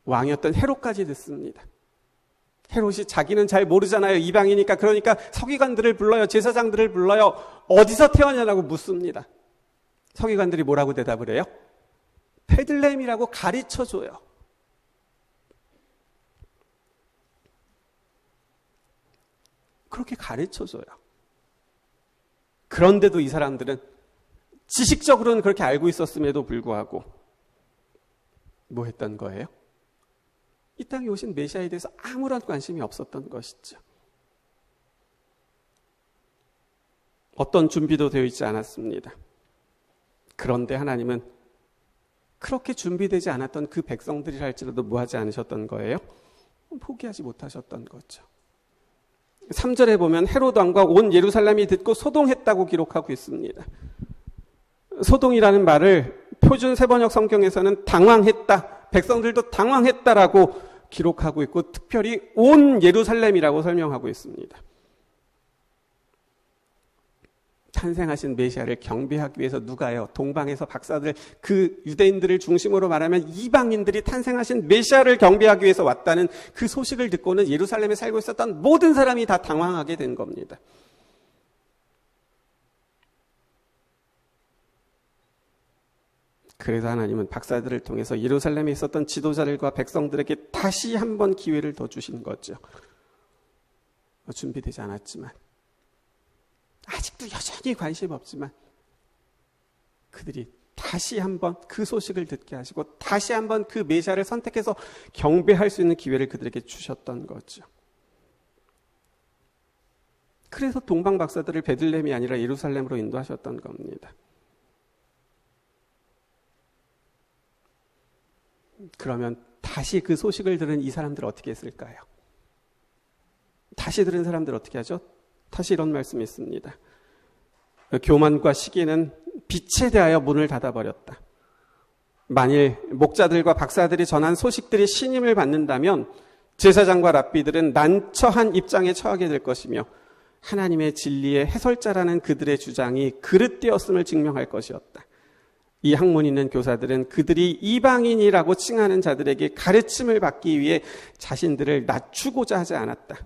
왕이었던 헤롯까지 듣습니다. 헤롯이 자기는 잘 모르잖아요. 이방이니까. 그러니까 서기관들을 불러요. 제사장들을 불러요. 어디서 태어나냐고 묻습니다. 서기관들이 뭐라고 대답을 해요? 베들레헴이라고 가르쳐줘요. 그렇게 가르쳐줘요. 그런데도 이 사람들은 지식적으로는 그렇게 알고 있었음에도 불구하고 뭐 했던 거예요? 이 땅에 오신 메시아에 대해서 아무런 관심이 없었던 것이죠. 어떤 준비도 되어 있지 않았습니다. 그런데 하나님은 그렇게 준비되지 않았던 그 백성들이라 할지라도 뭐 하지 않으셨던 거예요? 포기하지 못하셨던 거죠. 3절에 보면 헤롯 왕과 온 예루살렘이 듣고 소동했다고 기록하고 있습니다. 소동이라는 말을 표준 세번역 성경에서는 당황했다, 백성들도 당황했다라고 기록하고 있고 특별히 온 예루살렘이라고 설명하고 있습니다. 탄생하신 메시아를 경배하기 위해서 누가요? 동방에서 박사들, 그 유대인들을 중심으로 말하면 이방인들이 탄생하신 메시아를 경배하기 위해서 왔다는 그 소식을 듣고는 예루살렘에 살고 있었던 모든 사람이 다 당황하게 된 겁니다. 그래서 하나님은 박사들을 통해서 예루살렘에 있었던 지도자들과 백성들에게 다시 한번 기회를 더 주신 거죠. 준비되지 않았지만, 아직도 여전히 관심 없지만 그들이 다시 한번 그 소식을 듣게 하시고 다시 한번 그 메시아를 선택해서 경배할 수 있는 기회를 그들에게 주셨던 거죠. 그래서 동방 박사들을 베들레헴이 아니라 예루살렘으로 인도하셨던 겁니다. 그러면 다시 그 소식을 들은 이 사람들 어떻게 했을까요? 다시 들은 사람들 어떻게 하죠? 다시 이런 말씀이 있습니다. 교만과 시기는 빛에 대하여 문을 닫아버렸다. 만일 목자들과 박사들이 전한 소식들이 신임을 받는다면 제사장과 랍비들은 난처한 입장에 처하게 될 것이며 하나님의 진리의 해설자라는 그들의 주장이 그릇되었음을 증명할 것이었다. 이 학문 있는 교사들은 그들이 이방인이라고 칭하는 자들에게 가르침을 받기 위해 자신들을 낮추고자 하지 않았다.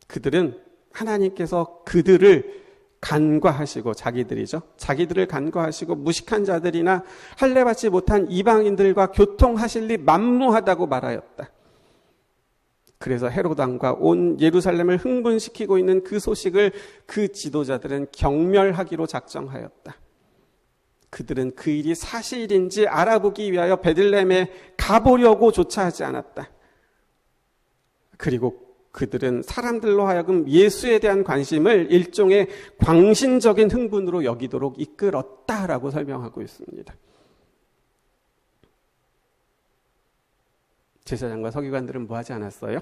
그들은 하나님께서 그들을 간과하시고, 자기들을 간과하시고 무식한 자들이나 할례받지 못한 이방인들과 교통하실 리 만무하다고 말하였다. 그래서 헤롯 왕과 온 예루살렘을 흥분시키고 있는 그 소식을 그 지도자들은 경멸하기로 작정하였다. 그들은 그 일이 사실인지 알아보기 위하여 베들레헴에 가보려고 조차 하지 않았다. 그리고 그들은 사람들로 하여금 예수에 대한 관심을 일종의 광신적인 흥분으로 여기도록 이끌었다라고 설명하고 있습니다. 제사장과 서기관들은 뭐 하지 않았어요?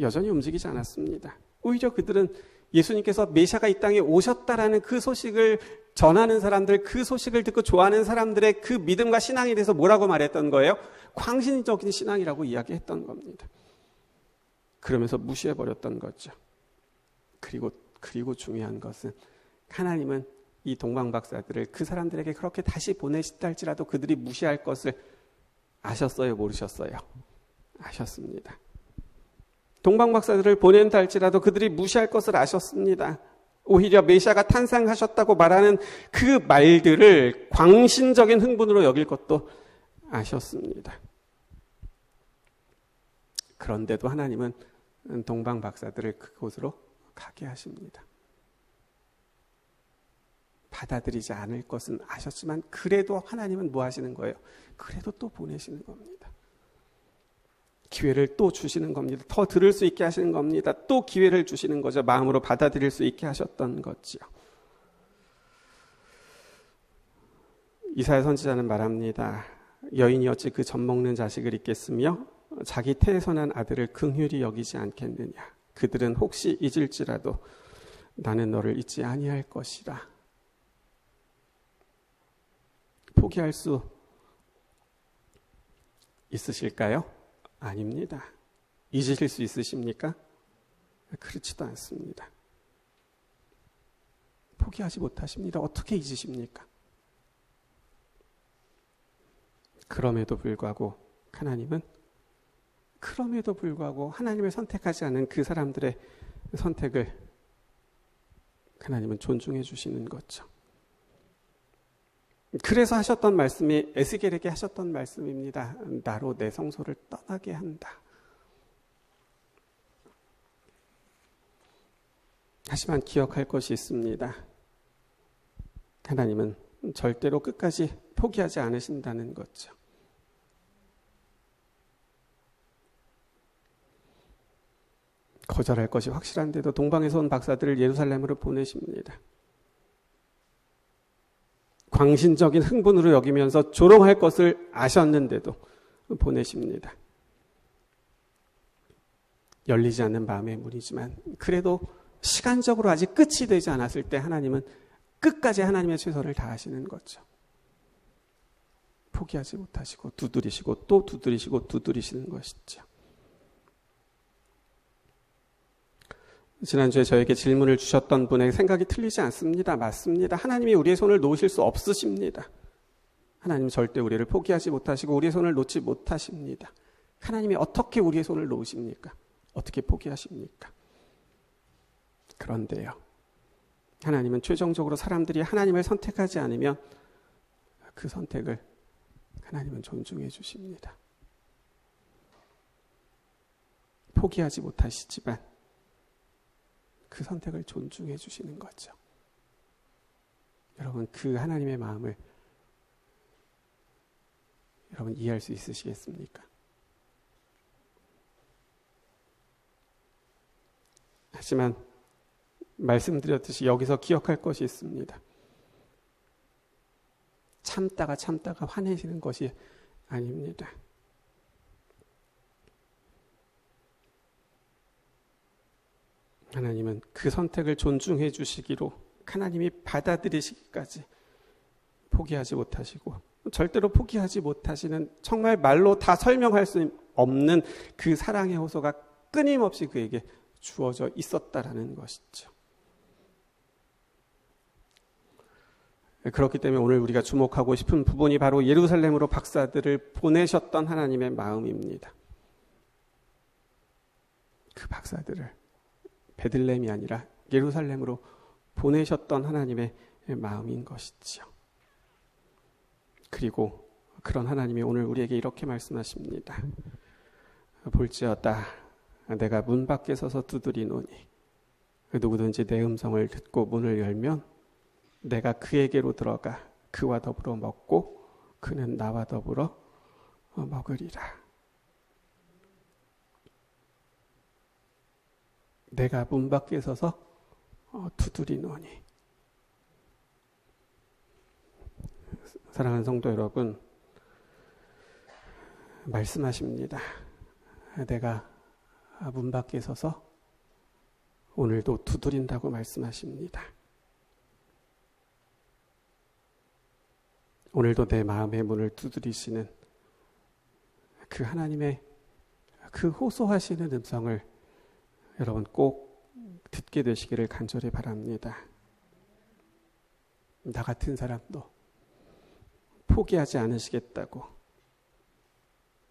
여전히 움직이지 않았습니다. 오히려 그들은 예수님께서 메시아가 이 땅에 오셨다라는 그 소식을 전하는 사람들, 그 소식을 듣고 좋아하는 사람들의 그 믿음과 신앙에 대해서 뭐라고 말했던 거예요? 광신적인 신앙이라고 이야기했던 겁니다. 그러면서 무시해버렸던 거죠. 그리고 중요한 것은 하나님은 이 동방박사들을 그 사람들에게 그렇게 다시 보내시다 할지라도 그들이 무시할 것을 아셨어요? 모르셨어요? 아셨습니다. 동방박사들을 보낸다 할지라도 그들이 무시할 것을 아셨습니다. 오히려 메시아가 탄생하셨다고 말하는 그 말들을 광신적인 흥분으로 여길 것도 아셨습니다. 그런데도 하나님은 동방박사들을 그곳으로 가게 하십니다. 받아들이지 않을 것은 아셨지만 그래도 하나님은 뭐 하시는 거예요? 그래도 또 보내시는 겁니다. 기회를 또 주시는 겁니다. 더 들을 수 있게 하시는 겁니다. 또 기회를 주시는 거죠. 마음으로 받아들일 수 있게 하셨던 거지요. 이사야 선지자는 말합니다. 여인이 어찌 그 젖먹는 자식을 잊겠으며 자기 태에서 난 아들을 긍휼히 여기지 않겠느냐. 그들은 혹시 잊을지라도 나는 너를 잊지 아니할 것이라. 포기할 수 있으실까요? 아닙니다. 잊으실 수 있으십니까? 그렇지도 않습니다. 포기하지 못하십니다. 어떻게 잊으십니까? 그럼에도 불구하고 하나님을 선택하지 않은 그 사람들의 선택을 하나님은 존중해 주시는 거죠. 그래서 하셨던 말씀이 에스겔에게 하셨던 말씀입니다. 나로 내 성소를 떠나게 한다. 하지만 기억할 것이 있습니다. 하나님은 절대로 끝까지 포기하지 않으신다는 거죠. 거절할 것이 확실한데도 동방에서 온 박사들을 예루살렘으로 보내십니다. 광신적인 흥분으로 여기면서 조롱할 것을 아셨는데도 보내십니다. 열리지 않는 마음의 문이지만 그래도 시간적으로 아직 끝이 되지 않았을 때 하나님은 끝까지 하나님의 최선을 다하시는 거죠. 포기하지 못하시고 두드리시고 또 두드리시고 두드리시는 것이죠. 지난주에 저에게 질문을 주셨던 분의 생각이 틀리지 않습니다. 맞습니다. 하나님이 우리의 손을 놓으실 수 없으십니다. 하나님 절대 우리를 포기하지 못하시고 우리의 손을 놓지 못하십니다. 하나님이 어떻게 우리의 손을 놓으십니까? 어떻게 포기하십니까? 그런데요, 하나님은 최종적으로 사람들이 하나님을 선택하지 않으면 그 선택을 하나님은 존중해 주십니다. 포기하지 못하시지만 그 선택을 존중해 주시는 거죠. 여러분, 그 하나님의 마음을 여러분 이해할 수 있으시겠습니까? 하지만 말씀드렸듯이 여기서 기억할 것이 있습니다. 참다가 화내시는 것이 아닙니다. 하나님은 그 선택을 존중해 주시기로 하나님이 받아들이시기까지 포기하지 못하시고 절대로 포기하지 못하시는, 정말 말로 다 설명할 수 없는 그 사랑의 호소가 끊임없이 그에게 주어져 있었다라는 것이죠. 그렇기 때문에 오늘 우리가 주목하고 싶은 부분이 바로 예루살렘으로 박사들을 보내셨던 하나님의 마음입니다. 그 박사들을 베들레헴이 아니라 예루살렘으로 보내셨던 하나님의 마음인 것이지요. 그리고 그런 하나님이 오늘 우리에게 이렇게 말씀하십니다. 볼지어다 내가 문 밖에 서서 두드리노니 누구든지 내 음성을 듣고 문을 열면 내가 그에게로 들어가 그와 더불어 먹고 그는 나와 더불어 먹으리라. 내가 문 밖에 서서 두드리노니. 사랑하는 성도 여러분, 말씀하십니다. 내가 문 밖에 서서 오늘도 두드린다고 말씀하십니다. 오늘도 내 마음의 문을 두드리시는 그 하나님의 그 호소하시는 음성을 여러분 꼭 듣게 되시기를 간절히 바랍니다. 나 같은 사람도 포기하지 않으시겠다고,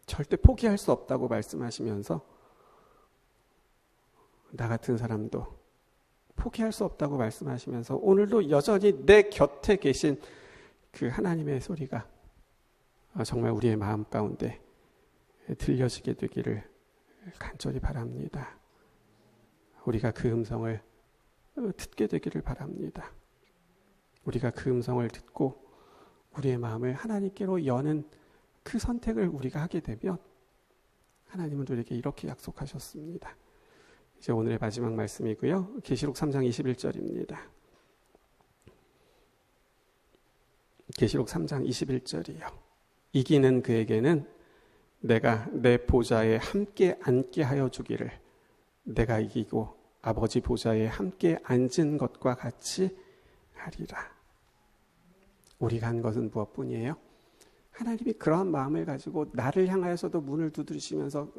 절대 포기할 수 없다고 말씀하시면서 나 같은 사람도 포기할 수 없다고 말씀하시면서 오늘도 여전히 내 곁에 계신 그 하나님의 소리가 정말 우리의 마음 가운데 들려지게 되기를 간절히 바랍니다. 우리가 그 음성을 듣게 되기를 바랍니다. 우리가 그 음성을 듣고 우리의 마음을 하나님께로 여는 그 선택을 우리가 하게 되면 하나님은 우리에게 이렇게 약속하셨습니다. 이제 오늘의 마지막 말씀이고요. 계시록 3장 21절입니다. 계시록 3장 21절이요. 이기는 그에게는 내가 내 보좌에 함께 앉게 하여 주기를 내가 이기고 아버지 보좌에 함께 앉은 것과 같이 하리라. 우리가 한 것은 무엇뿐이에요? 하나님이 그러한 마음을 가지고 나를 향하여서도 문을 두드리시면서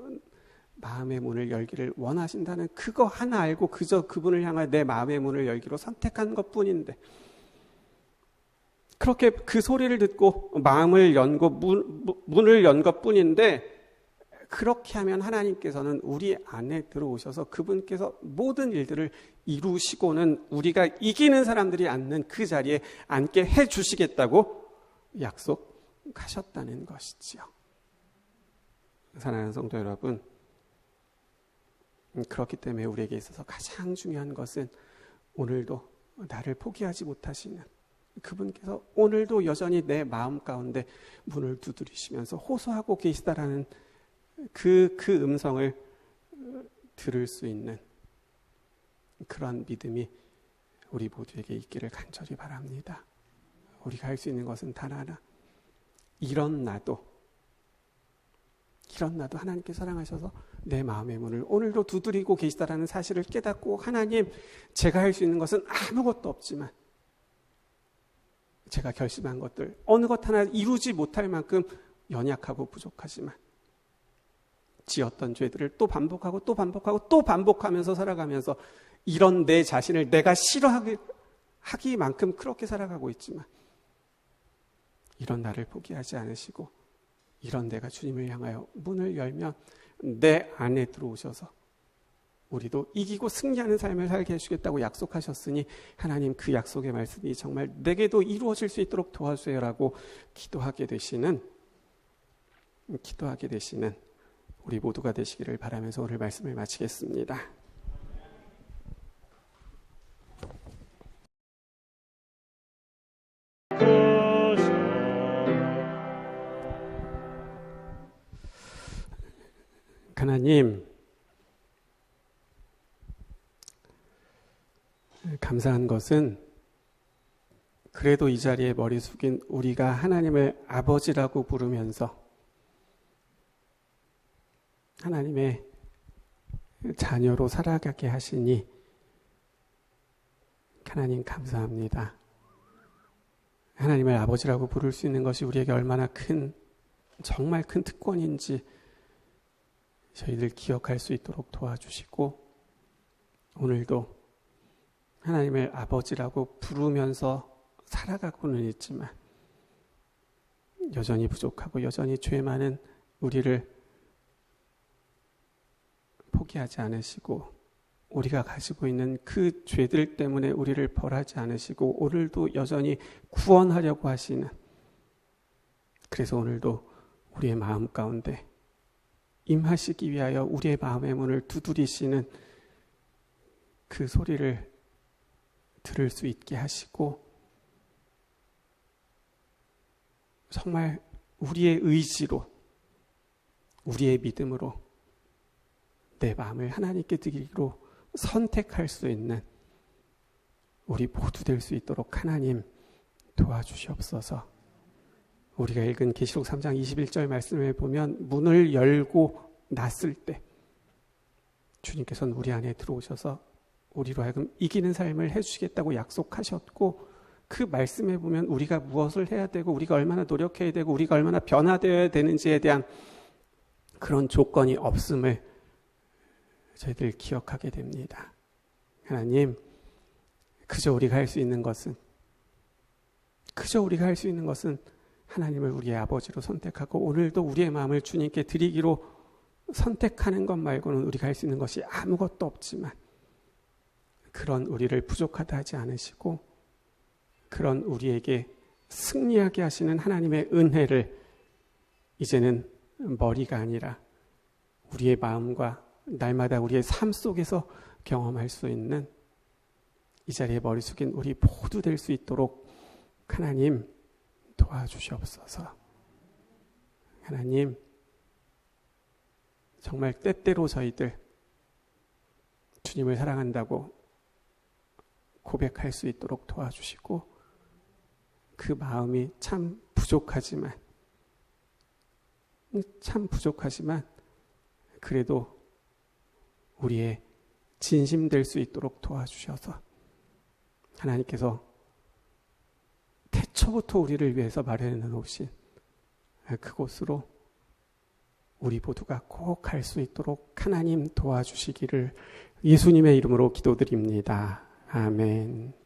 마음의 문을 열기를 원하신다는 그거 하나 알고 그저 그분을 향하여 내 마음의 문을 열기로 선택한 것뿐인데, 그렇게 그 소리를 듣고 마음을 연고 문을 연 것뿐인데, 그렇게 하면 하나님께서는 우리 안에 들어오셔서 그분께서 모든 일들을 이루시고는 우리가 이기는 사람들이 앉는 그 자리에 앉게 해주시겠다고 약속하셨다는 것이지요. 사랑하는 성도 여러분, 그렇기 때문에 우리에게 있어서 가장 중요한 것은 오늘도 나를 포기하지 못하시는 그분께서 오늘도 여전히 내 마음 가운데 문을 두드리시면서 호소하고 계시다라는 그 음성을 들을 수 있는 그런 믿음이 우리 모두에게 있기를 간절히 바랍니다. 우리가 할 수 있는 것은 단 하나, 이런 나도 하나님께 사랑하셔서 내 마음의 문을 오늘도 두드리고 계시다라는 사실을 깨닫고, 하나님, 제가 할 수 있는 것은 아무것도 없지만 제가 결심한 것들 어느 것 하나 이루지 못할 만큼 연약하고 부족하지만 지었던 죄들을 또 반복하고 또 반복하고 또 반복하면서 살아가면서 이런 내 자신을 내가 싫어하기만큼 그렇게 살아가고 있지만, 이런 나를 포기하지 않으시고 이런 내가 주님을 향하여 문을 열면 내 안에 들어오셔서 우리도 이기고 승리하는 삶을 살게 해주겠다고 약속하셨으니, 하나님 그 약속의 말씀이 정말 내게도 이루어질 수 있도록 도와주세요라고 기도하게 되시는 우리 모두가 되시기를 바라면서 오늘 말씀을 마치겠습니다. 하나님, 감사한 것은 그래도 이 자리에 머리 숙인 우리가 하나님을 아버지라고 부르면서 하나님의 자녀로 살아가게 하시니 하나님 감사합니다. 하나님을 아버지라고 부를 수 있는 것이 우리에게 얼마나 정말 큰 특권인지 저희들 기억할 수 있도록 도와주시고, 오늘도 하나님을 아버지라고 부르면서 살아가고는 있지만 여전히 부족하고 여전히 죄 많은 우리를 포기하지 않으시고, 우리가 가지고 있는 그 죄들 때문에 우리를 벌하지 않으시고 오늘도 여전히 구원하려고 하시는, 그래서 오늘도 우리의 마음 가운데 임하시기 위하여 우리의 마음의 문을 두드리시는 그 소리를 들을 수 있게 하시고, 정말 우리의 의지로, 우리의 믿음으로 내 마음을 하나님께 드리기로 선택할 수 있는 우리 모두 될 수 있도록 하나님 도와주시옵소서. 우리가 읽은 계시록 3장 21절 말씀을 보면 문을 열고 났을 때 주님께서는 우리 안에 들어오셔서 우리로 하여금 이기는 삶을 해주시겠다고 약속하셨고, 그 말씀에 보면 우리가 무엇을 해야 되고 우리가 얼마나 노력해야 되고 우리가 얼마나 변화되어야 되는지에 대한 그런 조건이 없음을 저희들 기억하게 됩니다. 하나님, 그저 우리가 할 수 있는 것은 하나님을 우리의 아버지로 선택하고 오늘도 우리의 마음을 주님께 드리기로 선택하는 것 말고는 우리가 할 수 있는 것이 아무것도 없지만, 그런 우리를 부족하다 하지 않으시고 그런 우리에게 승리하게 하시는 하나님의 은혜를 이제는 머리가 아니라 우리의 마음과 날마다 우리의 삶 속에서 경험할 수 있는, 이 자리에 머리 숙인 우리 모두 될 수 있도록 하나님 도와주시옵소서. 하나님, 정말 때때로 저희들 주님을 사랑한다고 고백할 수 있도록 도와주시고, 그 마음이 참 부족하지만 그래도 우리의 진심될 수 있도록 도와주셔서 하나님께서 태초부터 우리를 위해서 마련해 놓으신 그곳으로 우리 모두가 꼭 갈 수 있도록 하나님 도와주시기를 예수님의 이름으로 기도드립니다. 아멘.